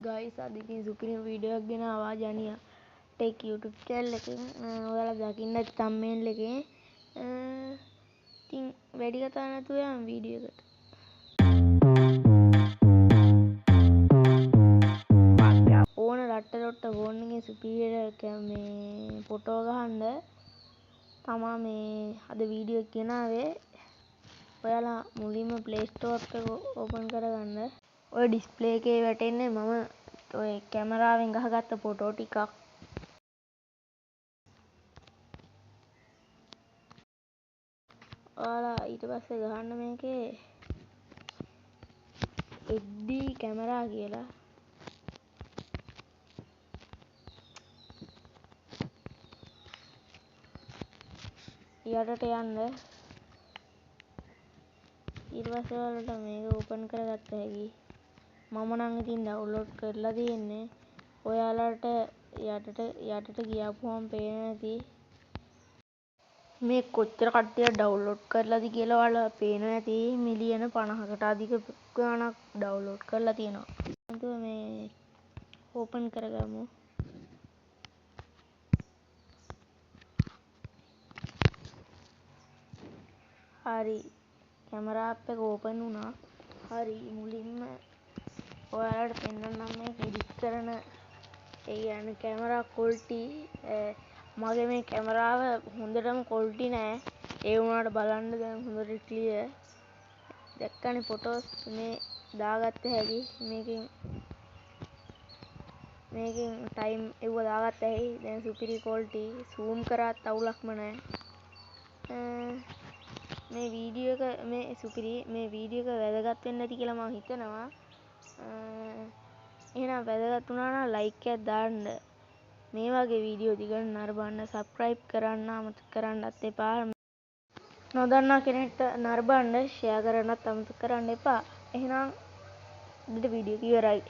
Guys අද ඉතින් සුපිරිම වීඩියෝ එකක් ගෙන ආවා ජනියා ටෙක් YouTube channel එකෙන්. ඔයාලා දකින්න ඇති thumbnail එකේ. ඉතින් වැඩි කතා නැතුව යමු වීඩියෝ එකට. ඕන රට්ට ෆෝන් එකේ සුපිරියර් මේ ෆොටෝ ගහන්න තමා මේ අද වීඩියෝ එක ගෙනාවේ. ඔයාලා මුලින්ම Play Store එක ඕපන් කරගන්න. ඔය ඩිස්ප්ලේ එකේ වැටෙන්නේ මම ඔය කැමරාවෙන් ගහගත්ත ෆොටෝ ටිකක්. ඔයාලා ඊට පස්සේ ගහන්න මේකේ HD කැමරා කියලා. යටට යන්න. ඊට පස්සේ ඔයාලට මේක ඕපන් කරගත්ත හැකි. මම නම් ඉතින් ඩවුන්ලෝඩ් කරලා තියෙන්නේ. ඔයාලට යටට ගියාපුවම පේනවා ඇති මේ කොච්චර කට්ටියක් ඩවුන්ලෝඩ් කරලාද කියලා. ඔයාලා පේනවා ඇති මිලියන 50කට අධික ගාණක් ඩවුන්ලෝඩ් කරලා තියෙනවා. අන්තිම මේ ඕපන් කරගමු. හරි කැමරා ඇප් එක ඕපන් වුණා. හරි මුලින්ම ඔයාලට පෙන්නන්නම් මේ එඩිට් කරන කියන්නේ කැමරා ක්වොලිටි. මගේ මේ කැමරාව හොඳටම ක්වොලිටි නෑ. ඒ වුණාට බලන්න දැන් හොඳට ක්ලියර්. දැක්කනේ ෆොටෝස් මේ දාගත්ත හැටි. මේකෙන් ටයිම් එව්ව දාගත්ත හැටි. දැන් සුපිරි ක්වොලිටි. zoom කරාත් අවුලක්ම නෑ. මේ වීඩියෝ එක වැදගත් වෙන්න ඇති කියලා මම හිතනවා. එහෙනම් වැදගත් වුණා නම් ලයික් එකක් දාන්න. මේ වගේ වීඩියෝ දිගට නරඹන්න සබ්ස්ක්‍රයිබ් කරන්න අමතක කරන්නත් එපා. නොදන්නා කෙනෙක්ට නරඹන්න ෂෙයා කරන්නත් අමතක කරන්න එපා. එහෙනම් අදට වීඩියෝ එක ඉවරයි.